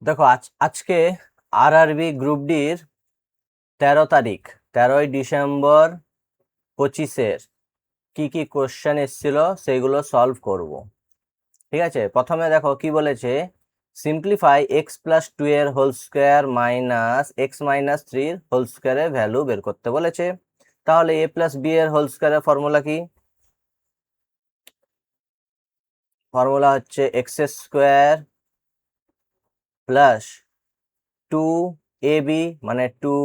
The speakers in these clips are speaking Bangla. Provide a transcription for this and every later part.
দেখো আজকে আরআরবি গ্রুপ ডির 13 তারিখ 13ই ডিসেম্বর 25-এর কি কি কোশ্চেন এসেছিল সেগুলো সলভ করব। ঠিক আছে, প্রথমে দেখো কি বলেছে, সিম্পলিফাই এক্স প্লাস 2 এর whole square minus x minus 3 এর হোল স্কোয়ারের ভ্যালু বের করতে বলেছে। তাহলে এ প্লাস বি এর হোল স্কোয়ারের ফর্মুলা কি? ফর্মুলা হচ্ছে এক্স স্কোয়ার প্লাস 2ab মানে 2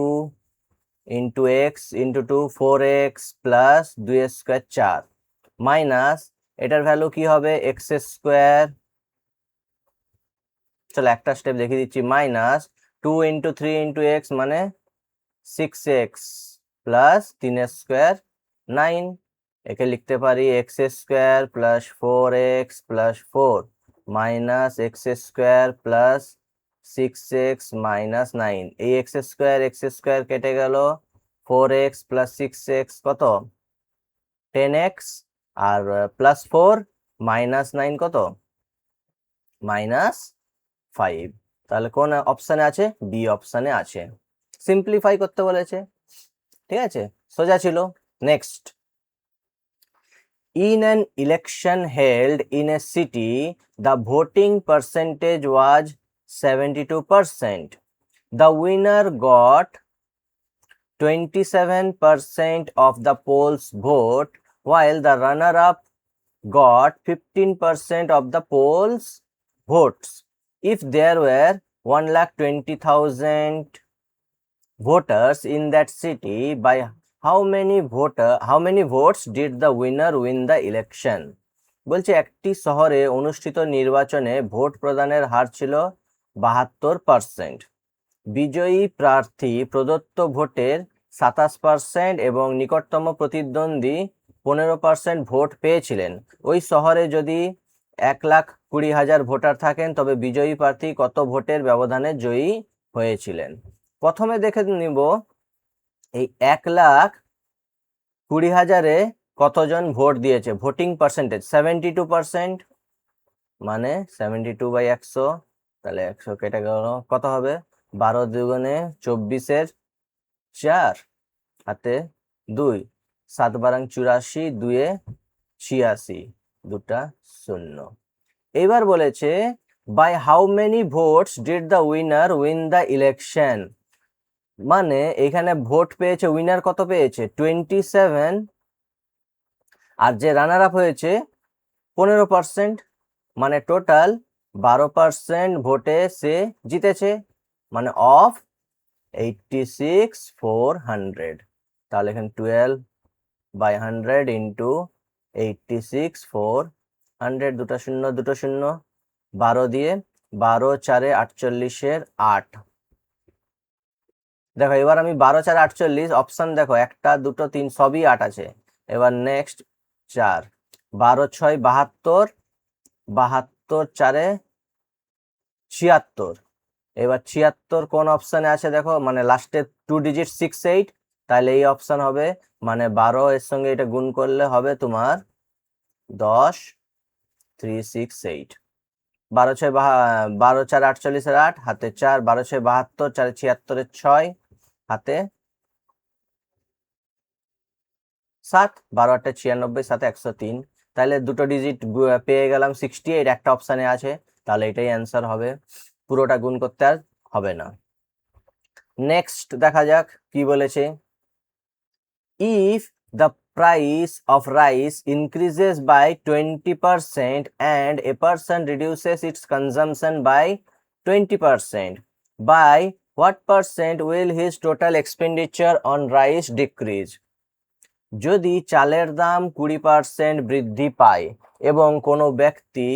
into x into 2 4x plus 2 square 4 minus এটার ভ্যালু কি হবে এক্স স্কোয়ার, চলো একটা স্টেপ দেখিয়ে দিচ্ছি, মাইনাস 2 ইন্টু 3 ইন্টু এক্স মানে 6x প্লাস 3 স্কোয়ার 9। একে লিখতে পারি x square plus 4x plus 4 minus x square plus 6x minus 9। এই এক্স স্কোয়ার কেটে গেল, 4x প্লাস 6x কত 10x, আর প্লাস 4 মাইনাস 9 কত -5। তাহলে কোন অপশানে আছে? বি অপশানে আছে। সিম্পলিফাই করতে বলেছে, ঠিক আছে, সোজা ছিল। Next, in an election held in a city the voting percentage was 72%. The winner got 27% of the polls vote while the runner-up got 15% of the polls votes. If there were 1,20,000 voters in that city, by how many votes did the winner win the election? বলছে একটি শহরে অনুষ্ঠিত নির্বাচনে ভোট প্রদানের হার ছিল 72%। বিজয়ী প্রার্থী প্রদত্ত ভোটের 27% এবং নিকটতম প্রতিদ্বন্দ্বী 15% ভোট পেয়েছিলেন। ওই শহরে যদি 1,20,000 ভোটার থাকেন তবে বিজয়ী প্রার্থী কত ভোটের ব্যবধানে জয়ী হয়েছিলেন। প্রথমে দেখে নিব এই 1,20,000-এ কতজন ভোট দিয়েছে, ভোটিং পার্সেন্টেজ 72%, মানে 72/100, তাহলে 100 কেটে গেল, কত হবে 12 দুগুণে 24-এর 4 হাতে 2, 7 বারাং 84, 2-এ 86, দুটা 0। এইবার বলেছে by how many votes did the winner win the election, মানে এখানে ভোট পেয়েছে, উইনার কত পেয়েছে 27, আর যে রানার আপ হয়েছে 15%, মানে টোটাল 12% ভোটে সে জিতেছে, মানে অফ 86,400। তাহলে এখানে 12/100 ইন্টু 86,400, দুটো শূন্য 12 দিয়ে 12 4 48-এর 8। দেখো এবার আমি 12 4 48 অপশন, দেখো 1 2 3 সবই 8 আছে। এবার নেক্সট 4, 12 6 72, 72 4 76। এবার 76 কোন অপশানে আছে দেখো, মানে লাস্টে 2 ডিজিট 68, তাহলে এই অপশান হবে, মানে 12 এর সঙ্গে এটা গুণ করলে হবে তোমার 10 368। 12 6 12 4 48-এর 8 হাতে 4, 12 6 72, 4 76-এর 6 হাতে 7, 12 8 96, 7 103। তাহলে দুটো ডিজিট পেয়ে গেলাম 68, একটা অপশানে আছে, তাহলে এটাই অ্যান্সার হবে, পুরোটা গুণ করতে আর হবে না। নেক্সট দেখা যাক কি বলেছে, if the price of rice increases by 20% and a person reduces its consumption by 20%, by what percent will his total expenditure on rice decrease? যদি চালের দাম 20% বৃদ্ধি পায় এবং কোনো ব্যক্তি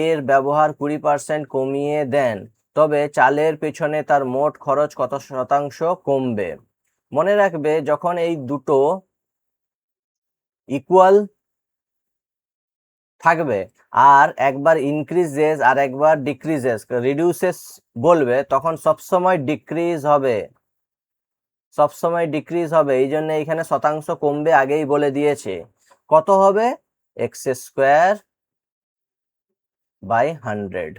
এর ব্যবহার 20% কমিয়ে দেন, তবে চালের পেছনে তার মোট খরচ কত শতাংশ কমবে? মনে রাখবে যখন এই দুটো ইকুয়াল থাকবে আর একবার ইনক্রিজেস আর একবার ডিক্রিজেস রিডিউসেস বলবে, তখন সবসময় ডিক্রিজ হবে, সবসময় ডিক্রিজ হবে। এই জন্য এখানে শতাংশ কমবে, আগেই বলে দিয়েছে। কত হবে? x² by 100।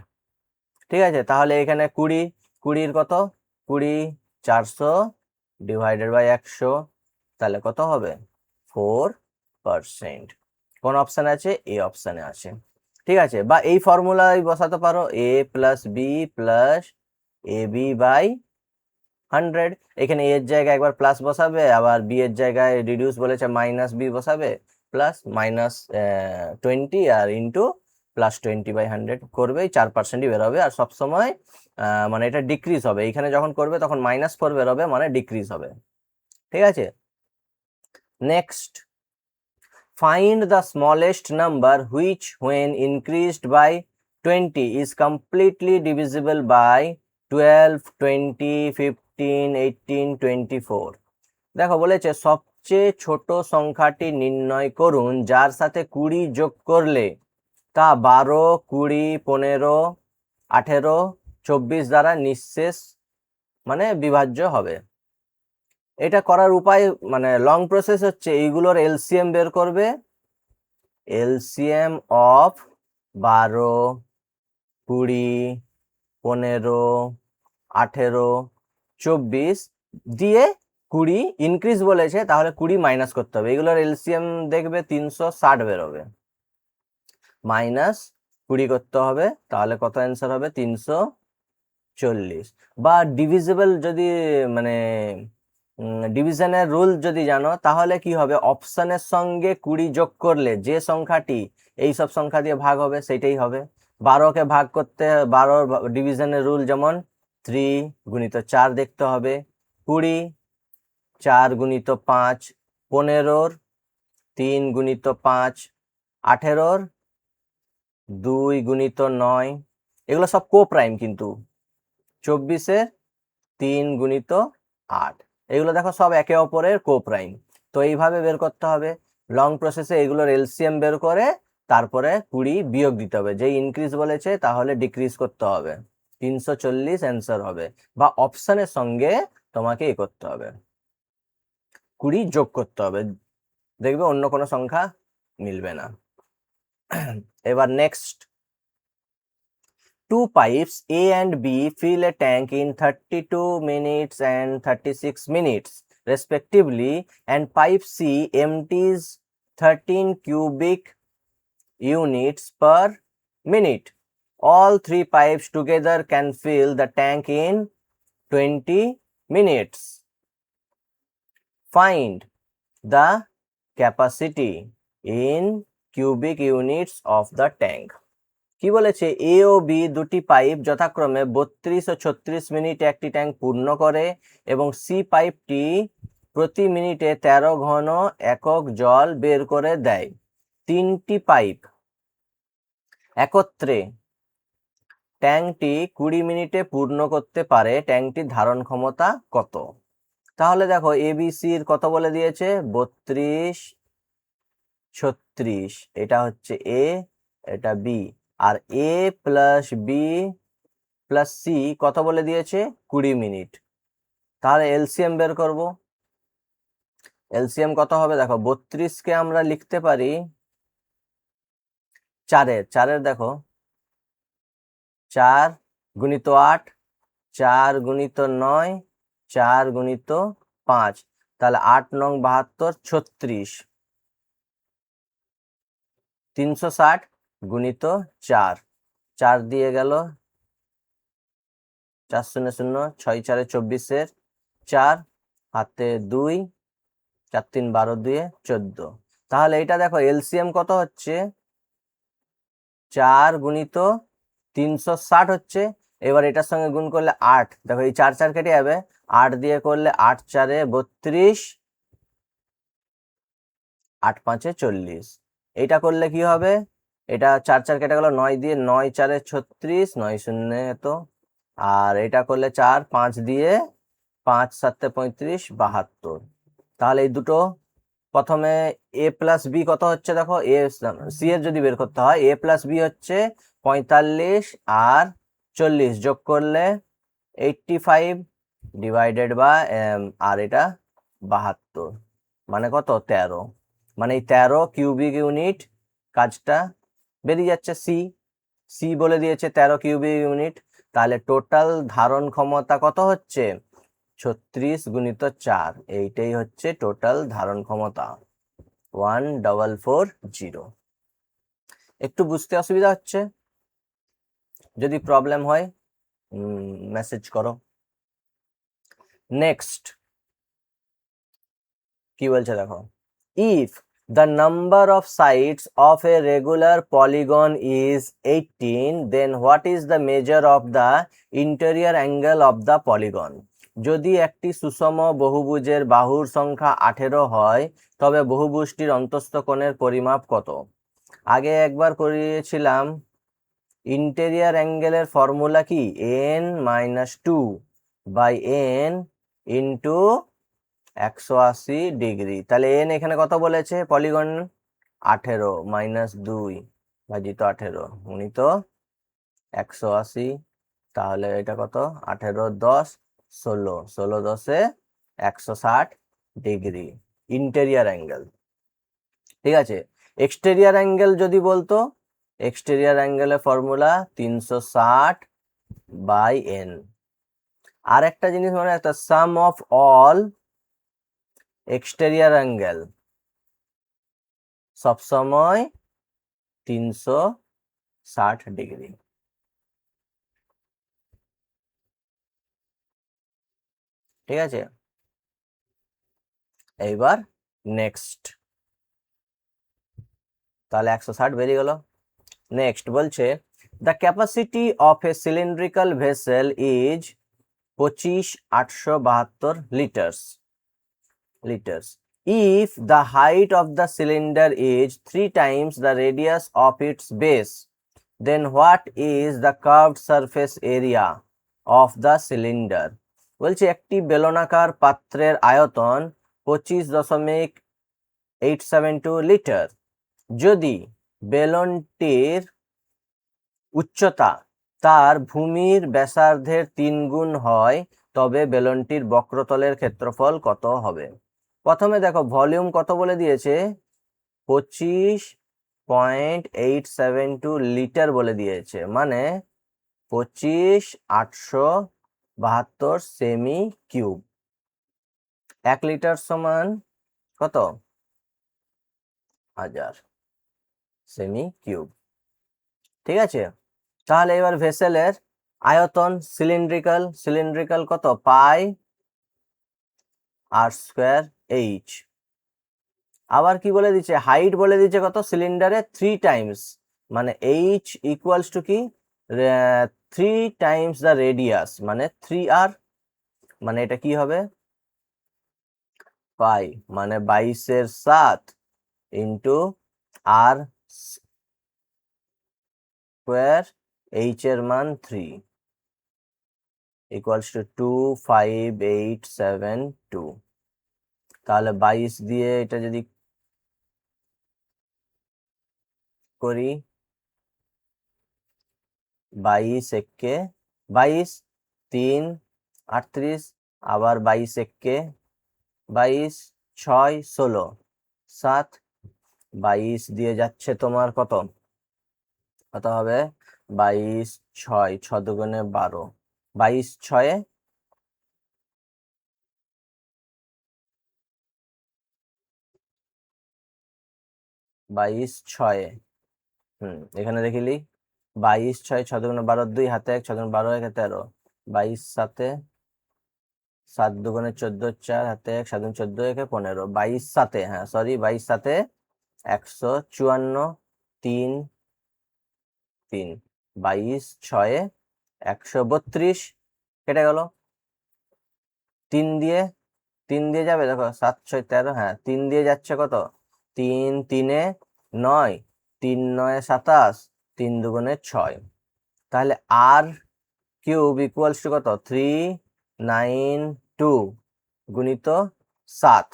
ঠিক আছে, তাহলে এখানে 20 কত 20 400 ডিভাইডেড বাই 100, তাহলে কত হবে 4%। কোন অপশানে আছে? এ অপশানে আছে। ঠিক আছে, বা এই ফর্মুলায় বসাতে পারো a plus b plus a b by 100। এখানে এর জায়গায় একবার প্লাস বসাবে, আবার বি এর জায়গায় রিডিউস বলেছে মাইনাস বি বসাবে, প্লাস মাইনাস 20 আর ইন্টু প্লাস 20/100 করবে, 4%ই বেরোবে। আর সবসময় মানে এটা ডিক্রিজ হবে, এখানে যখন করবে তখন -4 বেরোবে, মানে ডিক্রিজ হবে। ঠিক আছে, next, find the smallest number which when increased by 20 is completely divisible by 12, 20, 15, 18, 24। দেখো বলেছে সবচেয়ে ছোট সংখ্যাটি নির্ণয় করুন যার সাথে 20 যোগ করলে তা 12, 20, 15, 18, 24 দ্বারা নিঃশেষ মানে বিভাজ্য হবে। এটা করার উপায় মানে লং প্রসেস হচ্ছে এইগুলোর এলসিএম বের করবে। এলসিএম অফ 12, 20, 15, 18, 24 দিয়ে 20 ইনক্রিজ বলেছে, তাহলে 20 মাইনাস করতে হবে। এগুলোর এলসিএম দেখবে 360 বেরোবে, -20 করতে হবে, তাহলে কত অ্যান্সার হবে 340। বা ডিভিজিবল যদি মানে ডিভিশনের রুল যদি জানো, তাহলে কি হবে, অপশনের সঙ্গে 20 যোগ করলে যে সংখ্যাটি এই সব সংখ্যা দিয়ে ভাগ হবে সেটাই হবে। 12কে ভাগ করতে 12 ডিভিশনের রুল যেমন 3 গুণিত 4 দেখতে হবে, 20 4 গুণিত 5, 15 3 গুণিত 5, 18 2 গুণিত 9, এগুলো সব কো প্রাইম, কিন্তু 24 3 গুণিত 8, এগুলো দেখো সব একে অপরের কো প্রাইম। তো এইভাবে বের করতে হবে লং প্রসেসে, এগুলোর এলসিএম বের করে তারপরে 20 বিয়োগ দিতে হবে। যেই ইনক্রিজ বলেছে তাহলে ডিক্রিজ করতে হবে, 340 অ্যান্সার হবে। বা অপশনের সঙ্গে তোমাকে এ করতে হবে, 20 যোগ করতে হবে, দেখবে অন্য কোনো সংখ্যা মিলবে না। এবার next, two pipes A and B fill a tank in 32 minutes and 36 minutes respectively, and pipe C empties 13 cubic units per minute. All three pipes together can fill the tank in 20 minutes. Find the capacity in cubic units of the tank. কি বলেছে, এ ও বি দুটি পাইপ যথাক্রমে 32 ও 36 মিনিটে একটি ট্যাঙ্ক পূর্ণ করে এবং সি পাইপটি প্রতি মিনিটে 13 ঘন একক জল বের করে দেয়। তিনটি পাইপ একত্রে ট্যাঙ্কটি 20 মিনিটে পূর্ণ করতে পারে, ট্যাঙ্কটির ধারণ ক্ষমতা কত? তাহলে দেখো এবিসির কত বলে দিয়েছে, 32, 36, এটা হচ্ছে এ, এটা বি, আর এ প্লাস বি প্লাস সি কত বলে দিয়েছে, 20 মিনিট। তাহলে এলসিএম বের করব। এলসিএম কত হবে, দেখো 32কে আমরা লিখতে পারি 4-এর, দেখো 4 গুণিত 8, 4 গুণিত 9, 4 গুণিত 5, তাহলে 8 নং 72, 36, 360 গুণিত 4, 4 দিয়ে গেল 4 0 0, 6 4 24, 4 হাতে 2, 4 3 12, 2 14। তাহলে এটা দেখো এলসিএম কত হচ্ছে, 4 গুণিত 360 হচ্ছে। এবার এটার সঙ্গে গুণ করলে 8, দেখো এই 4 4 কেটে যাবে, 8 দিয়ে করলে 8 4 32, 8 5 40। এইটা করলে কি হবে, এটা 4 4 কেটে গেল, 9 দিয়ে 9 4 36, 9 0 এত। আর এটা করলে 4 5 দিয়ে 5 7 35, 72। তাহলে এই দুটো প্রথমে এ প্লাস বি কত হচ্ছে, দেখো এ সি এর যদি বের করতে হয়, এ প্লাস বি হচ্ছে 45 আর 40 যোগ করলে 85 ডিভাইডেড বাই আর এটা 72, মানে কত 13, মানে এই 13 কিউবিক ইউনিট কাজটা বেরিয়ে যাচ্ছে। সি বলে দিয়েছে 13 কিউবিক ইউনিট। তাহলে টোটাল ধারণ ক্ষমতা কত হচ্ছে 36 গুণিত 4, এইটাই হচ্ছে টোটাল ধারণ ক্ষমতা 1440। একটু বুঝতে অসুবিধা হচ্ছে? যদি প্রবলেম হয় মেসেজ করো। নেক্সট কি বলছে দেখো, if the number of sides of a regular polygon is 18, then what is the measure of the interior angle of the polygon? যদি একটি সুষম বহুভুজের বাহুর সংখ্যা 18 হয় তবে বহুভুজটির অন্তঃস্থ কোণের পরিমাপ কত? আগে একবার করিয়েছিলাম। ইন্টেরিয়ার অ্যাঙ্গেলের ফর্মুলা কি n-2 by n into 180 degree. তাহলে এন এখানে কত বলেছে পলিগন 18 মাইনাস 2 ভাজিত 18 গুণিত 180, তাহলে এটা কত 18 10 16, 16 10 160 ডিগ্রি ইন্টেরিয়ার অ্যাঙ্গেল। ঠিক আছে, এক্সটেরিয়ার অ্যাঙ্গেল যদি বলতো, এক্সটেরিয়ার অ্যাঙ্গেলের ফর্মুলা 360 বাই এন। আর একটা জিনিস মনে রাখতে, সাম অফ অল এক্সটেরিয়ার অ্যাঙ্গেল সবসময় 360 ডিগ্রি। ঠিক আছে, এইবার নেক্সট, তাহলে 160 বেরিয়ে গেল। নেক্সট বলছে the capacity of A cylindrical vessel is 25,872 litres. If the height of the cylinder is 3 times the radius of its base, then what is the curved surface area of the cylinder? বলছে একটি বেলনাকার পাত্রের আয়তন 25.872 লিটার। যদি বেলনটির উচ্চতা তার ভূমির ব্যাসার্ধের 3 গুণ হয় তবে বেলনটির বক্রতলের ক্ষেত্রফল কত হবে? প্রথমে দেখো ভলিউম কত বলে দিয়েছে 25.872 লিটার বলে দিয়েছে, মানে 25,872 সেমি কিউব। 1 লিটার সমান কত 1000 সেমি কিউব। ঠিক আছে, তাহলে এবার ভেসেলের আয়তন সিলিন্ড্রিক্যাল কত পাই আর স্কোয়ার এইচ। আবার কি বলে দিচ্ছে, হাইট বলে দিচ্ছে কত সিলিন্ডারে 3 টাইমস, মানে এইচ ইকুয়ালস টু কি 3 টাইমস দ্য রেডিয়াস, মানে 3r, মানে এটা কি হবে পাই, মানে 22/7 ইন্টু আর স্কোয়ার, এইচ এর মান 3 ইকুয়ালস টু 25872। তাহলে 22 দিয়ে এটা যদি করি 22 একে 22 3 38, আবার 22 একে 22 6 16 7, 22 দিয়ে যাচ্ছে তোমার কত হবে 22 6 6 দুগুণে 12, 22 6 22 6, এখানে দেখিলি 22 6 6 দুগুণে 12, 2 হাতে 1, 6 দুগুণে 12 1 13, 22 7 7 দুগুণে 14 4 হাতে 1, 7 দুগুণে 14 1 15, 22 7 হ্যাঁ সরি 22 7 154 3 3, 22 6 132 কেটে গেল। 3 দিয়ে যাবে দেখো 7 6 13, হ্যাঁ 3 দিয়ে যাচ্ছে কত 3 3 9, 3 9 27, 3 দুগুণে 6, তাহলে আর কিউব ইকুয়ালস টু কত 392 গুণিত 7,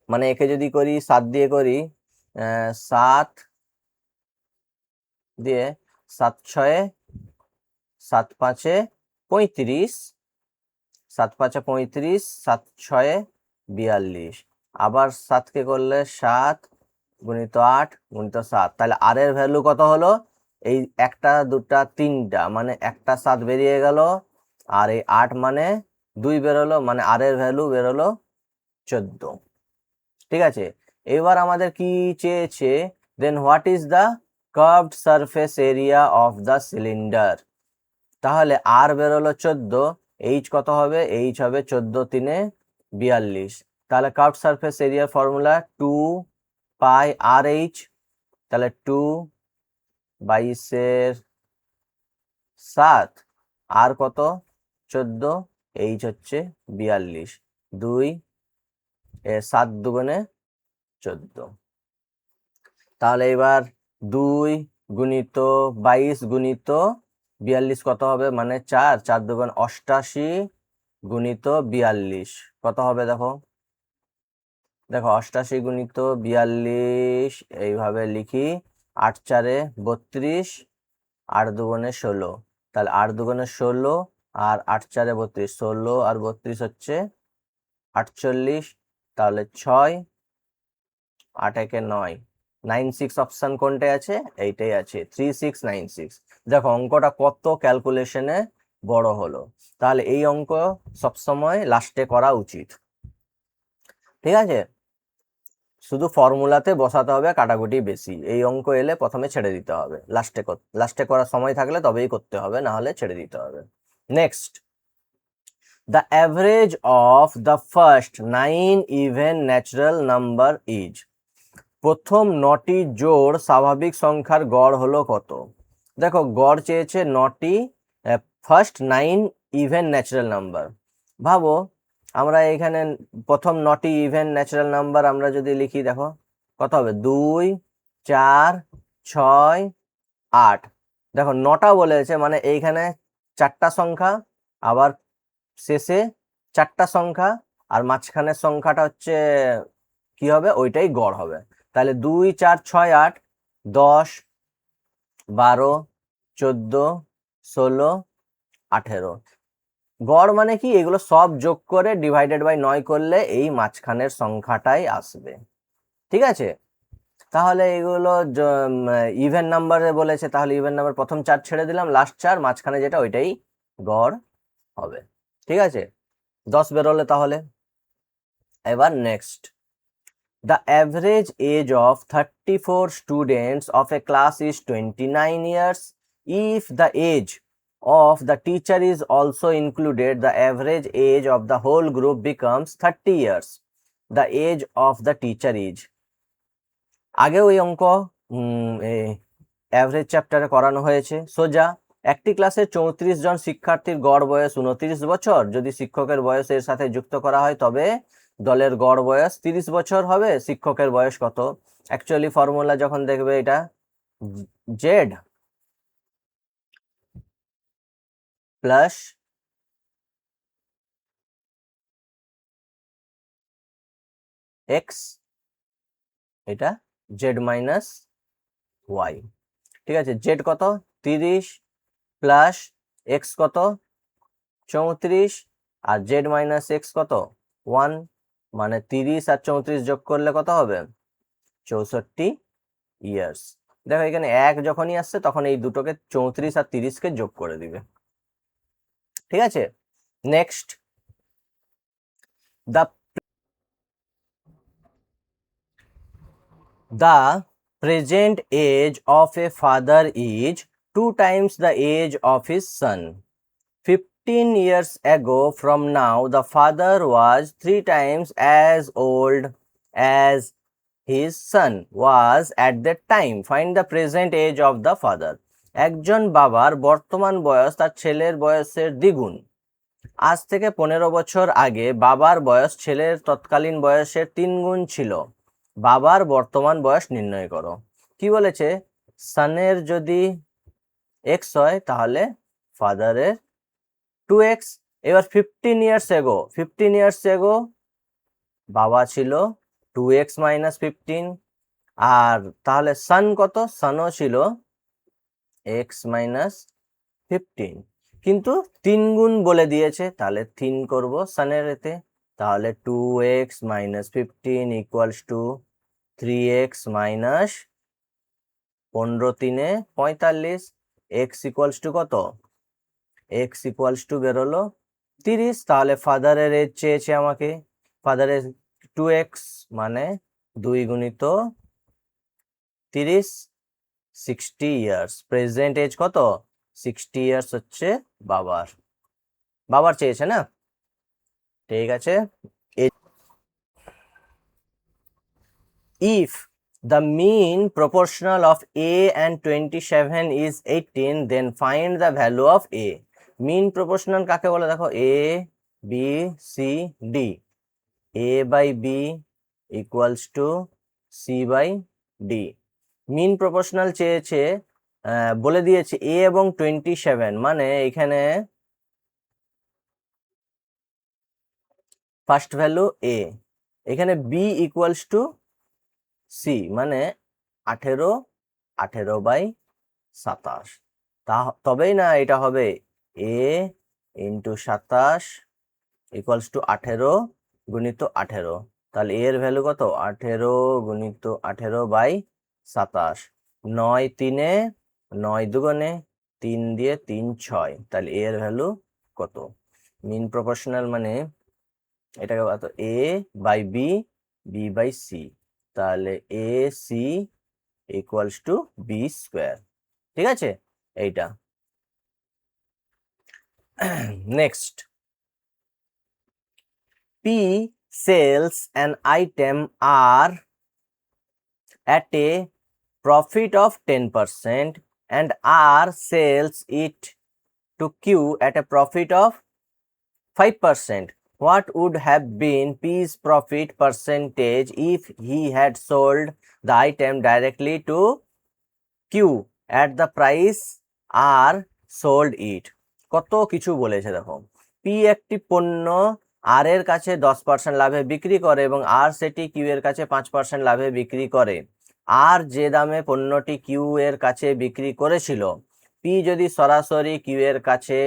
মানে একে যদি করি 7 দিয়ে করি 7 দিয়ে 7 6 7 5 35, 7 5 35, 7 6 42, আবার 7 কে করলে 7 গুণিত 8 গুণিত 7, তাহলে আর এর ভ্যালু কত হলো এই একটা দুটা তিনটা মানে একটা 7 বেরিয়ে গেল, আর এই 8 মানে 2 বেরোলো, মানে আর এর ভ্যালু বেরোলো 14। ঠিক আছে, এবার আমাদের কি চেয়েছে, then what is the curved surface area of the cylinder. তাহলে আর বেরোলো 14, এইচ কত হবে, এইচ হবে 14 3 42। তাহলে কার্ভড সারফেস এরিয়ার ফর্মুলা 2 পাই আর এইচ, তাহলে 2 22 7, আর কত 14, এইচ হচ্ছে 42, 2 7 দুগুণে 14। তাহলে এবার 2 গুণিত 22 গুণিত 42 কত হবে, মানে 4, 4 দুগুণ 88 গুণিত 42 কত হবে, দেখো দেখো 88 গুণিত 42 এইভাবে লিখি, 8 4 32, 8 দুগুণে 16, তাহলে 8 দুগুণে 16 আর 8 4 32, 16 আর 32 হচ্ছে 48, তাহলে 6 8 1 9, 96 অপশন কোনটায় আছে, এইটাই আছে 3696। দেখো অঙ্কটা কত ক্যালকুলেশনে বড় হলো। তাহলে এই অঙ্ক সবসময় লাস্টে করা উচিত। ঠিক আছে, শুধু ফর্মুলাতে বসাতে হবে কাটাকুটি বেশি, এই অঙ্ক এলে প্রথমে ছেড়ে দিতে হবে, লাস্টে করার সময় থাকলে তবেই করতে হবে, না হলে ছেড়ে দিতে হবে। Next, the average of the first 9 even natural number is, প্রথম 9টি জোড় স্বাভাবিক সংখ্যার গড় হলো কত। দেখো গড় চেয়েছে 9টি ফার্স্ট 9 ইভেন ন্যাচারাল নাম্বার। ভাবো আমরা এখানে প্রথম 9টি ইভেন ন্যাচারাল নাম্বার আমরা যদি লিখি, দেখো কত হবে, 2 4 6 8। দেখো 9টা বলেছে মানে এইখানে 4টা সংখ্যা, আবার শেষে 4টা সংখ্যা, আর মাঝখানের সংখ্যাটা হচ্ছে কি হবে, ওইটাই গড় হবে। তাহলে 2 4 6 8 10 12 14 16 18। গড় মানে কি, এগুলো সব যোগ করে ডিভাইডেড বাই 9 করলে এই মাঝখানের সংখ্যাটাই আসবে। ঠিক আছে, তাহলে এগুলো ইভেন নাম্বারে বলেছে, তাহলে ইভেন নাম্বার প্রথম 4 ছেড়ে দিলাম, লাস্ট 4, মাঝখানে যেটা ওইটাই গড় হবে। ঠিক আছে, 10 বেরোলে তাহলে। এবার next, the average age of 34 students of a class is 29 years. If the age of the teacher is also included, the average age of the whole group becomes 30 years. The age of the teacher is, আগেও এই অঙ্ক অ্যাভারেজ চ্যাপ্টারে করানো হয়েছে সোজা। একটি ক্লাসের 34 জন শিক্ষার্থীর গড় বয়স 29 বছর। যদি শিক্ষকের বয়স এর সাথে যুক্ত করা হয় তবে দলের গড় বয়স 30 বছর হবে। শিক্ষকের বয়স কত? অ্যাকচুয়ালি ফর্মুলা যখন দেখবে এটা জেড প্লাস এক্স, এটা জেড মাইনাস ওয়াই। ঠিক আছে, জেড কত 30 প্লাস এক্স কত 34, আর জেড মাইনাস এক্স কত 1, মানে 30 আর 34 যোগ করলে কত হবে 64 ইয়ার্স। দেখো এখানে 1 যখনই আসছে তখন এই দুটোকে 34 আর 30কে যোগ করে দিবে। ঠিক আছে, next, the present age of a father is 2 times the age of his son. 15 years ago from now, the father was 3 times as old as his son was at that time. Find the present age of the father. একজন বাবার বর্তমান বয়স তার ছেলের বয়সের দ্বিগুণ। আজ থেকে 15 বছর আগে বাবার বয়স ছেলের তৎকালীন বয়সের 3 গুণ ছিল। বাবার বর্তমান বয়স নির্ণয় করো। কি বলেছে, সনের যদি এক্স হয় তাহলে ফাদারের 2x। এবার 15 ইয়ার্স এগো বাবা ছিল 2x মাইনাস 15, আর তাহলে সান কত, সানও ছিল x মাইনাস 15, কিন্তু 3 গুণ বলে দিয়েছে, তাহলে 3 করব সানের এতে, তাহলে 2x minus 15 equals to 3x minus 15 × 3 = 45, x equals to কত, এক্স ইকুয়ালস টু বেরোলো 30। তাহলে ফাদারের এজ চেয়েছে আমাকে, ফাদারের 2x মানে 2 গুণিত 30, 60 ইয়ার্স। প্রেজেন্ট এজ কত, 60 ইয়ার্স হচ্ছে বাবার, বাবার চেয়েছে না, ঠিক আছে। If the mean proportional of A and 27 is 18, then find the value of A. mean proportional কাকে বলে দেখো, A B C D, A by B equals to C by D। mean proportional চেয়েছে, বলে দিয়েছে A এবং 27, মানে এখানে ফার্স্ট ভ্যালু A, এখানে B equals to C, মানে 18, 18/27। তবেই না এটা হবে A ইন্টু 27 ইকুয়ালস টু 18 গুণিত 18। তাহলে এর ভ্যালু কত, 18 গুণিত 18/27। 9 3 9 2 3 দিয়ে 3 6, তাহলে এর ভ্যালু কত। মিন প্রপোর্শনাল মানে এটাকে কত, A by B, B by C, তাহলে AC equals to B square, ঠিক আছে এইটা। Next, P sells an item R at a profit of 10% and R sells it to Q at a profit of 5%. What would have been P's profit percentage if he had sold the item directly to Q at the price R sold it? কত কিছু বলেছে দেখো। P একটি পণ্য আর এর কাছে 10% লাভে বিক্রি করে এবং আর সেটি কিউ এর কাছে 5% লাভে বিক্রি করে। আর যে দামে পণ্যটি কিউ এর কাছে বিক্রি করেছিল, পি যদি সরাসরি কিউ এর কাছে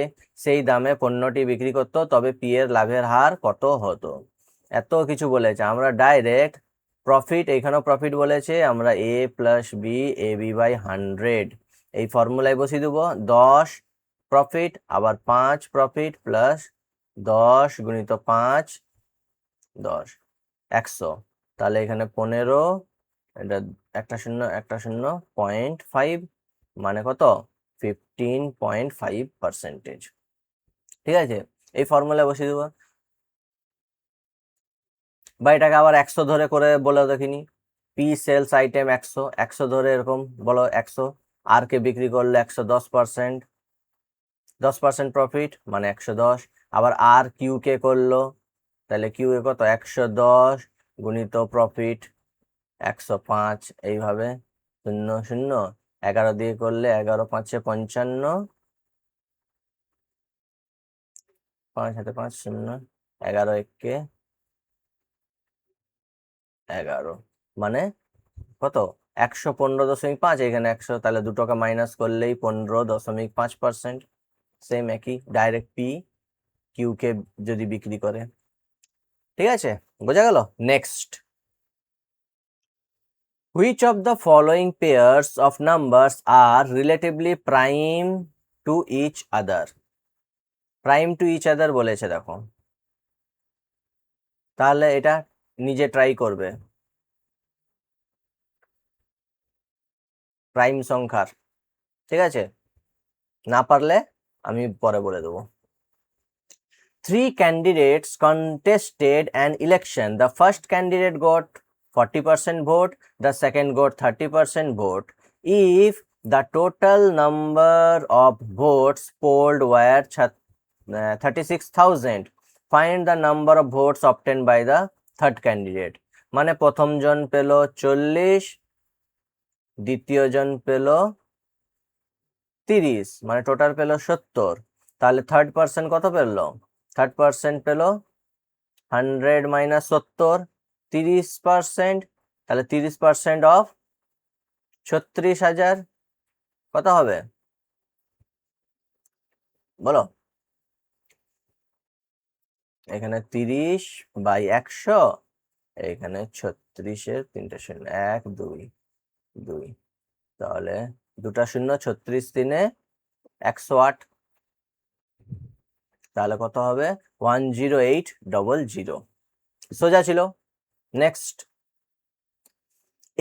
সেই দামে পণ্যটি বিক্রি করতো, তবে পি এর লাভের হার কত হতো। এত কিছু বলেছে, আমরা ডাইরেক্ট প্রফিট, এখানেও প্রফিট বলেছে, আমরা A plus b AB by 100 এই ফর্মুলায় বসিয়ে দেবো। 10 প্রফিট আবার 5 প্রফিট প্লাস 10 গুণিত 5 10 100, তাহলে এখানে 15, এটা একটা শূন্য 0.5, মানে কত 15.5%, ঠিক আছে। এই ফর্মুলায় বসিয়ে দেবো, বা এটাকে আবার 100 ধরে করে বলে দেখিনি। পি সেলস আইটেম 100, 100 ধরে এরকম বলো 100, আর কে বিক্রি করলে 110%, 10% প্রফিট মানে 110, আবার আর কিউ কে করলো, তাহলে কিউ এ কত 110 গুণিত প্রফিট 105, এইভাবে 0 0 11 দিয়ে করলে 11 5 55, 5 হাতে 5 0, 11 1 11, মানে কত 115.5, এখানে 100, তাহলে 2 টাকা মাইনাস করলেই 15.5%। সেম একই, ডাইরেক্ট পি কিউ কে যদি বিক্রি করে, ঠিক আছে, বোঝা গেল। Next, which of the following pairs of numbers are relatively prime to each other. Prime to each other বলেছে দেখো, তাহলে এটা নিজে ট্রাই করবে প্রাইম সংখ্যার, ঠিক আছে, না পারলে আমি পরে বলে দেবো। 3 candidates contested an election. The first candidate got 40% vote, the second got 30% vote. If the total number of votes polled were 36,000, find the number of votes obtained by the third candidate. মানে প্রথম জন পেল 40, দ্বিতীয় জন পেল 30, মানে টোটাল পেল 70, তাহলে থার্ড পার্সন কত পেল, থার্ড পার্সন পেল 100 মাইনাস 70, 30%, তাহলে 30% অফ 36,000 কত হবে বলো। এখানে 30/100, এখানে 36-এর 3 শূন্য 1 2 2, তাহলে 2টা 0, 36 3 108, তাহলে কত হবে 10800। সোজা ছিল। Next,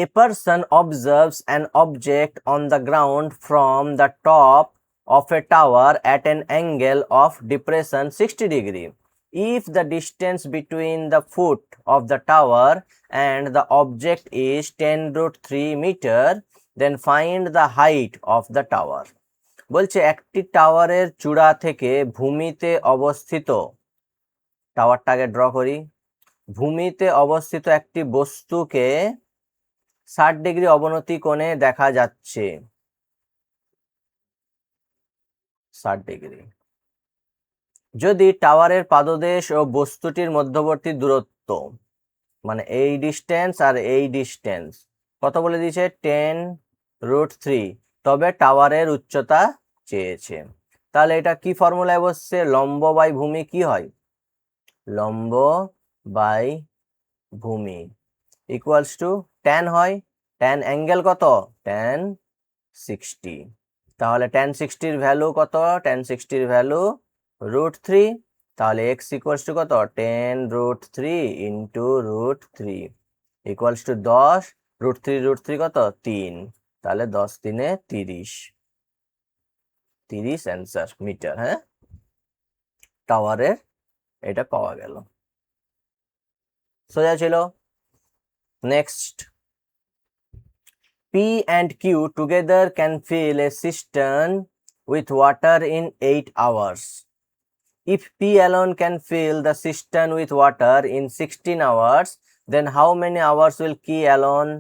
a person observes an object on the ground from the top of a tower at an angle of depression 60 degree. If the distance between the foot of the tower and the object is 10√3 meter, then find the height of the tower. বলছে একটি টাওয়ারের চূড়া থেকে ভূমিতে অবস্থিত, টাওয়ারটাকে ড্র করি, ভূমিতে অবস্থিত একটি বস্তুকে 60 ডিগ্রি অবনতি কোণে দেখা যাচ্ছে, 60 ডিগ্রি। যদি টাওয়ারের পাদদেশ ও বস্তুটির মধ্যবর্তী দূরত্ব, মানে এই ডিস্টেন্স আর এই ডিস্টেন্স কত বলে দিয়েছে 10√3, তবে টাওয়ারের উচ্চতা চেয়েছে। তাহলে এটা কি ফর্মুলায় বসছে, লম্ব বাই ভূমি কি হয়, লম্ব বাই ভূমি ইকুয়ালস টু tan হয়, tan অ্যাঙ্গেল কত tan 60, তাহলে tan 60 ভ্যালু কত, tan 60 ভ্যালু √3, তাহলে x ইকুয়ালস টু কত 10√3 ইন্টু √3 ইকুয়ালস টু 10, √3 কত 3, তাহলে 10 3 30, 30 অ্যান্সার মিটার। হ্যাঁ, টাওয়ারের এটা পাওয়া গেল, সোজা ছিল। Next, P and Q together can fill a cistern with water in 8 hours. If P alone can fill the cistern with water in 16 hours, then how many hours will Q alone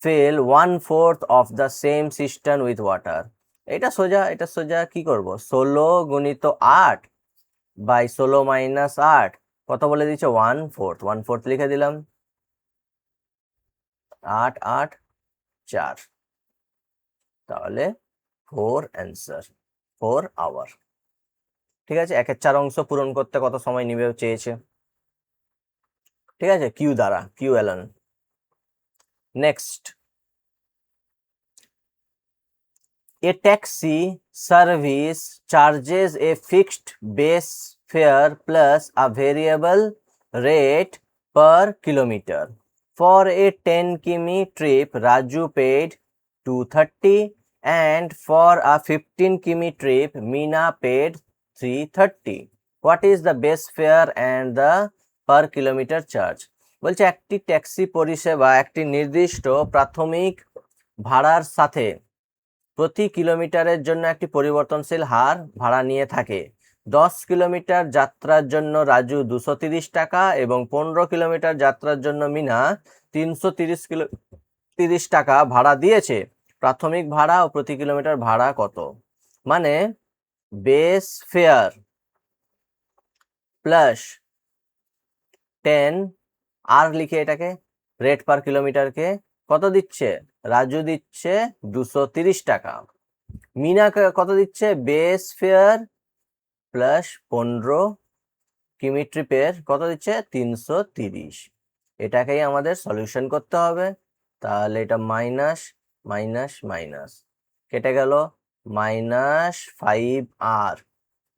fill 1/4 of the same cistern with water? এটা সোজা কি করব, 16 গুণিত 8 বাই 16 মাইনাস 8 কত বলে দিচ্ছে 1/4 লিখে দিলাম, 8 8 4, তাহলে 4 অ্যান্সার, 4 আওয়ার। ঠিক আছে, 1/4 অংশ পূরণ করতে কত সময় নিবে চেয়েছে, ঠিক আছে, কিউ দ্বারা, Q alone. Next, a taxi service charges a fixed base fare plus a variable rate per kilometer. For a 10 km trip, Raju paid 230, and for a 15 km trip, Meena paid 330. What is the base fare and the per kilometer charge? বলছে একটি ট্যাক্সি পরিষেবা একটি নির্দিষ্ট প্রাথমিক ভাড়ার সাথে প্রতি কিলোমিটারের জন্য একটি পরিবর্তনশীল হার ভাড়া নিয়ে থাকে। 10 কিলোমিটার যাত্রার জন্য রাজু 230 টাকা এবং 15 কিলোমিটার যাত্রার জন্য মিনা 330 টাকা ভাড়া দিয়েছে। প্রাথমিক ভাড়া ও প্রতি কিলোমিটার ভাড়া কত, মানে বেস ফেয়ার প্লাস 10 আর লিখে এটাকে রেট পার কিলোমিটারকে কত দিচ্ছে, রাজু দিচ্ছে 230 টাকা, মিনা কত দিচ্ছে বেস ফেয়ার প্লাস 15 কিমি ট্রিপের কত দিচ্ছে 330। এটাকেই আমাদের সলিউশন করতে হবে। তাহলে এটা মাইনাস মাইনাস মাইনাস কেটে গেল, -5r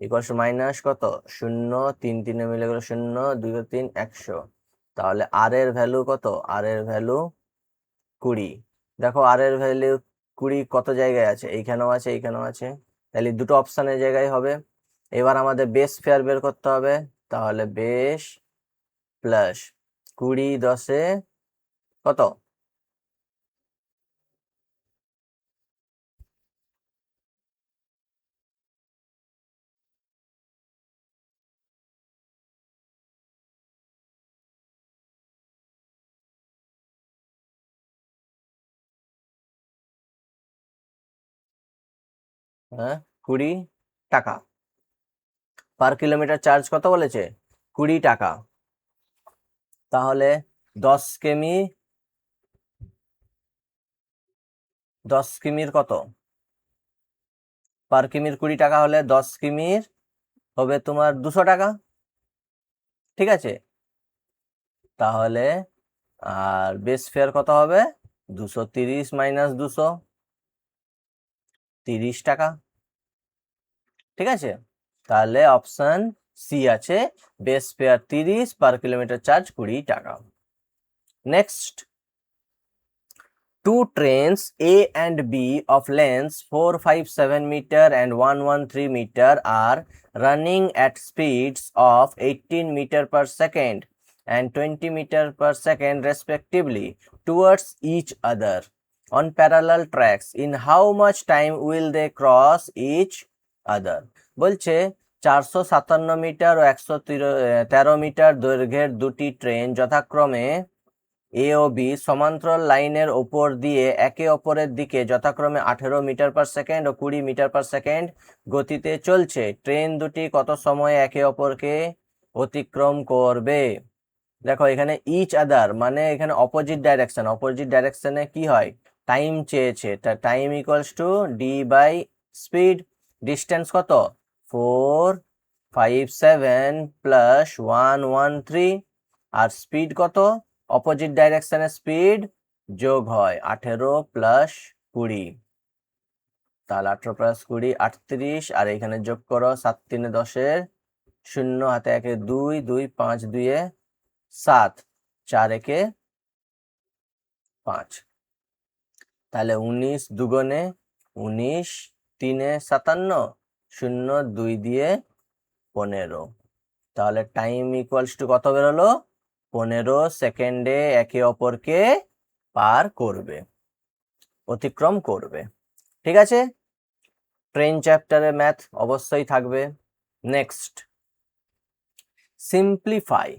ইকুয়ালস টু মাইনাস কত 0, 3 3 মিলে গেল 0, 2 3 100, তাহলে আর এর ভ্যালু কত, আর এর ভ্যালু 20। দেখো আর এর ভ্যালু 20 কত জায়গায় আছে, এইখানেও আছে এইখানেও আছে, তাহলে দুটো অপশানের জায়গায় হবে। এবার আমাদের বেস ফেয়ার বের করতে হবে, তাহলে বেস প্লাস 20 10 কত, হ্যাঁ 20 টাকা, পার কিলোমিটার চার্জ কত বলেছে 20 টাকা, তাহলে 10 কিমি 10 কিমির কত, পার কিমির 20 টাকা হলে 10 কিমির হবে তোমার 200 টাকা, ঠিক আছে, তাহলে আর বেস ফেয়ার কত হবে 230 মাইনাস 200, 30 টাকা। ঠিক আছে, তাহলে অপশন সি আছে, base fair 30, per kilometre charge 20 টাকা। Next, two trains A and B of lengths 457 meter and 113 meter are running at speeds of 18 meter per second and 20 meter per second respectively towards each other on parallel tracks. In how much time will they cross each other? বলছে 457 মিটার ও 113 মিটার দৈর্ঘ্যের দুটি ট্রেন যথাক্রমে এ ও বি সমান্তরাল লাইনের ওপর দিয়ে একে অপরের দিকে যথাক্রমে 18 মিটার পার সেকেন্ড ও 20 মিটার পার সেকেন্ড গতিতে চলছে। ট্রেন দুটি কত সময়ে একে অপরকে অতিক্রম করবে? দেখো এখানে ইচ আদার মানে এখানে অপোজিট ডাইরেকশন, অপোজিট ডাইরেকশনে কি হয়, টাইম চেয়েছে, তা time equals to D by speed. Distance কত, 457 প্লাস 113, আর স্পিড কত, অপোজিট ডাইরেকশনে স্পিড যোগ হয় 18 প্লাস 20, তাহলে 18 প্লাস 20 38, আর এখানে যোগ করো 7 3 10, 0 হাতে 1 2, 2 5 2 7, 4 1 5, তাহলে 19 দুগুণে 19, 3 57, 0 2 দিয়ে 15, তাহলে টাইম ইকুয়ালস টু কত বেরোলো, 15 সেকেন্ডে একে অপরকে পার করবে, অতিক্রম করবে। ঠিক আছে, ট্রেন চ্যাপ্টারে ম্যাথ অবশ্যই থাকবে। Next, simplify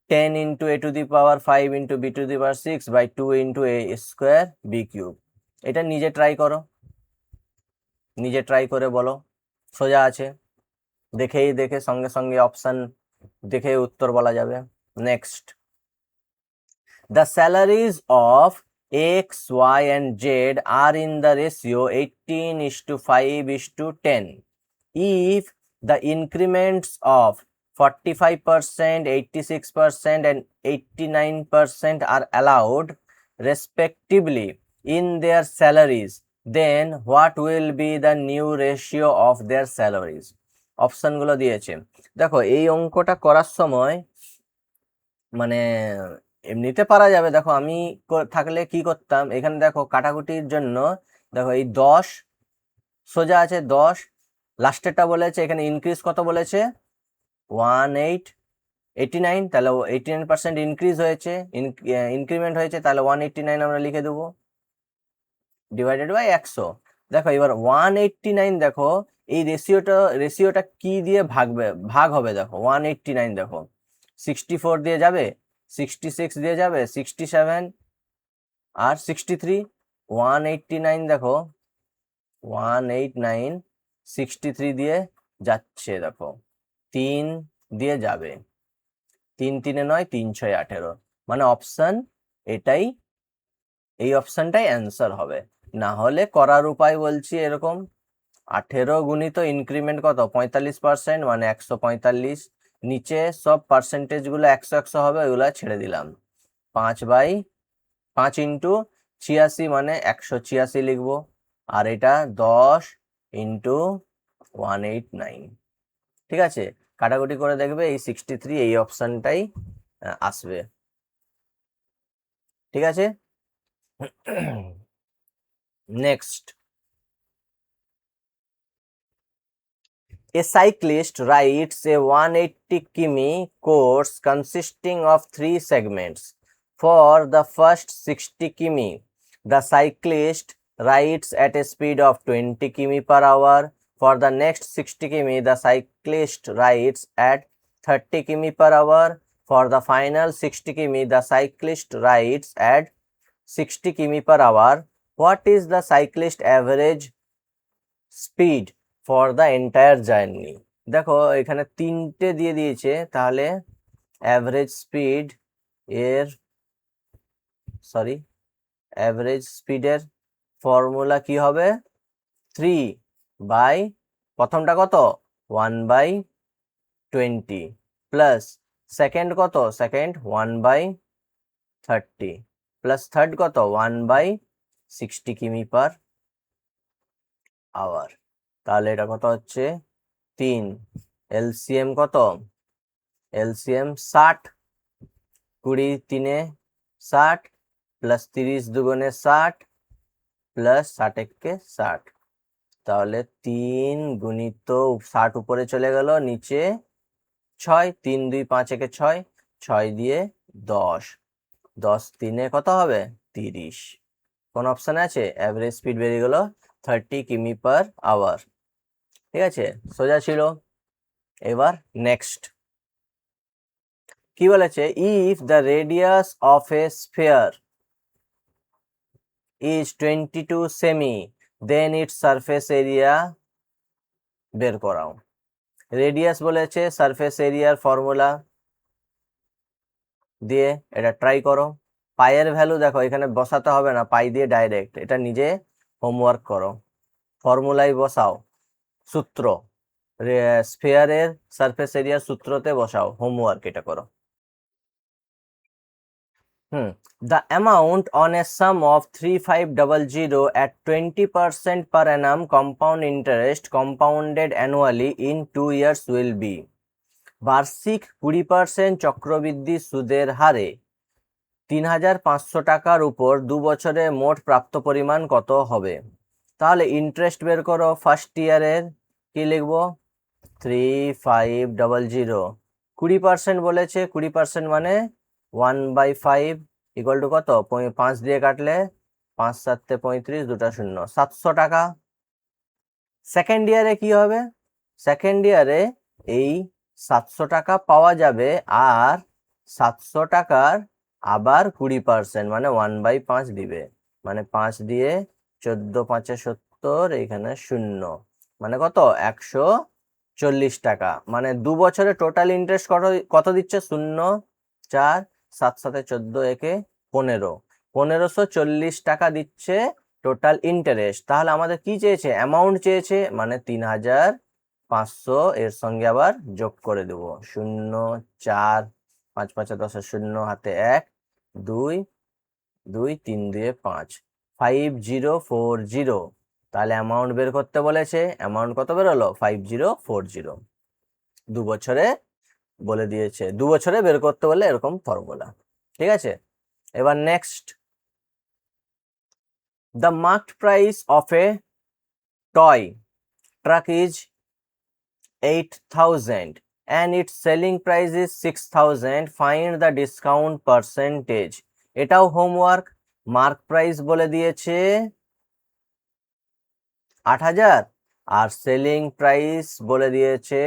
10 into a to the power 5 into b to the power 6 by 2 into a square b cube। এটা নিজে ট্রাই করো, নিজে ট্রাই করে বলো, সোজা আছে, দেখে সঙ্গে সঙ্গে অপশন দেখে উত্তর বলা যাবে। Next, the salaries of x, y and z are in the ratio 18:5:10. If the increments of 45%, 86% and 89% are allowed respectively in their salaries, then what will be the new ratio of their salaries? অপশনগুলো দিয়েছে, দেখো এই অঙ্কটা করার সময় মানে এমনিতে পারা যাবে। দেখো আমি থাকলে কি করতাম, এখানে দেখো কাটাকুটির জন্য দেখো এই 10 সোজা আছে, 10 লাস্টেরটা বলেছে, এখানে ইনক্রিজ কত বলেছে 1889, তাহলে 89% ইনক্রিজ হয়েছে, ইনক্রিমেন্ট হয়েছে, তাহলে 189 আমরা লিখে দেবো ডিভাইডেড বাই 100। দেখো এবার 189, দেখো এই রেশিওটা কি দিয়ে ভাগ হবে, দেখো 189 দেখো 64 দিয়ে যাবে, 66 দিয়ে যাবে, 67 আর 63, 189 দেখো 189 63 দিয়ে যাচ্ছে, দেখো 3 দিয়ে যাবে, 3 3 9, 3 6 18, মানে অপশন এটাই, এই অপশনটাই অ্যান্সার হবে। না হলে করার উপায় বলছি এরকম, 18 গুণিত ইনক্রিমেন্ট কত 45%, মানে 145, নিচে সব পার্সেন্টেজ গুলো 100 100 হবে, ওইগুলো ছেড়ে দিলাম, 5 ইন্টু 86 মানে 186 লিখবো, আর এটা 10 ইন্টু 189। ঠিক আছে, কাটাকুটি করে দেখবে এই 63 এই অপশনটাই আসবে। ঠিক আছে, next, a cyclist rides a 180 km course consisting of 3 segments. For the first 60 km, the cyclist rides at a speed of 20 km per hour. For the next 60 km, the cyclist rides at 30 km per hour. For the final 60 km, the cyclist rides at 60 km per hour. What is the cyclist average speed for the entire journey? দেখো এখানে 3টে দিয়ে দিয়েছে, তাহলে অ্যাভারেজ স্পিডের ফর্মুলা কি হবে, 3 বাই প্রথমটা কত 1/20 প্লাস সেকেন্ড কত, সেকেন্ড 1/30 প্লাস থার্ড কত 1/60 কিমি পার আওয়ার। তাহলে এটা কত হচ্ছে 3, এলসিএম কত, এলসিএম 60, 20 3 60 প্লাস 30 2 60 প্লাস 60 কে 60, তাহলে 3 গুণিত 60 উপরে চলে গেল, নিচে 6, 3 2 5 একে 6, 6 দিয়ে 10, 10 3 কত হবে 30। কোন অপশানে আছে, অ্যাভারেজ স্পিড বেরিয়ে গেল 30 কিমি পার আওয়ার। ঠিক আছে, সোজা ছিল। এবার নেক্সট কি বলেছে, if the radius of a sphere is 22 সেমি দেন ইটস সারফেস এরিয়া বের করাও। রেডিয়াস বলেছে, সারফেস এরিয়ার ফর্মুলা দিয়ে এটা ট্রাই করো। পাইয়ের ভ্যালু দেখো এখানে বসাতে হবে না, পাই দিয়ে ডাইরেক্ট, এটা নিজে হোমওয়ার্ক করো, ফর্মুলাই বসাও, সূত্র স্ফিয়ারের সারফেস এরিয়ার সূত্রতে বসাও, হোমওয়ার্ক এটা করো। The amount on a sum of 3500 at 20% per annum compound interest compounded annually in 2 years will be, বার্ষিক 20% চক্রবৃদ্ধি সুদের হারে 3500 টাকার উপর 2 বছরে মোট প্রাপ্ত পরিমাণ কত হবে। তাহলে ইন্টারেস্ট বের করো, ফার্স্ট ইয়ারের কি লিখবো 3500, 20% বলেছে, 20% মানে 1/5 ইকুয়াল টু কত, 5 দিয়ে কাটলে 5 7 35, 2টা 0, 700 টাকা। সেকেন্ড ইয়ারে কি হবে, সেকেন্ড ইয়ারে এই 700 টাকা পাওয়া যাবে, আর 700 টাকার আবার 20% মানে 1/5 দিবে, মানে 5 দিয়ে 14 5 70, এখানে 0, মানে কত 140 টাকা। মানে 2 বছরে টোটাল ইন্টারেস্ট কত দিচ্ছে, 0 4 7 7 14 একে 15, 1540 টাকা দিচ্ছে টোটাল ইন্টারেস্ট। তাহলে আমাদের কি চেয়েছে, অ্যামাউন্ট চেয়েছে, মানে 3500, এর সঙ্গে আবার যোগ করে দেবো 0 4 5 5 10 0, হাতে 1 2 2 3 2 5, 5040। তাহলে অ্যামাউন্ট বের করতে বলেছে, অ্যামাউন্ট কত বেরোলো 5040, 2 বছরে বলে দিয়েছে, 2 বছরে বের করতে বলে এরকম ফর্মুলা। ঠিক আছে, এবার next, the marked price of a toy truck is 8000 and its selling price is 6000, find the discount percentage। এটাও হোমওয়ার্ক, মার্ক প্রাইস বলে দিয়েছে 8000 আর সেলিং প্রাইস বলে দিয়েছে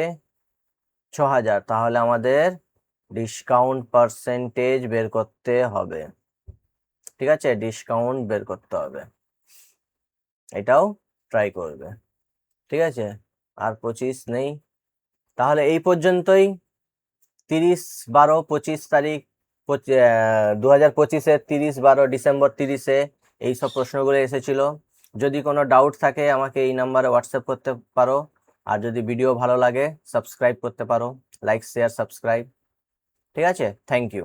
6000, তাহলে আমাদের ডিসকাউন্ট পার্সেন্টেজ বের করতে হবে। ঠিক আছে, ডিসকাউন্ট বের করতে হবে, এটাও ট্রাই করবে। ঠিক আছে, আর 25 নেই, তাহলে এই পর্যন্তই। 30/12/25 তারিখ 2025-এর 30/12 ডিসেম্বর 30-এ এইসব প্রশ্নগুলো এসেছিল। যদি কোনো ডাউট থাকে আমাকে এই নাম্বারে হোয়াটসঅ্যাপ করতে পারো, আর যদি ভিডিও ভালো লাগে সাবস্ক্রাইব করতে পারো, লাইক শেয়ার সাবস্ক্রাইব। ঠিক আছে, থ্যাংক ইউ।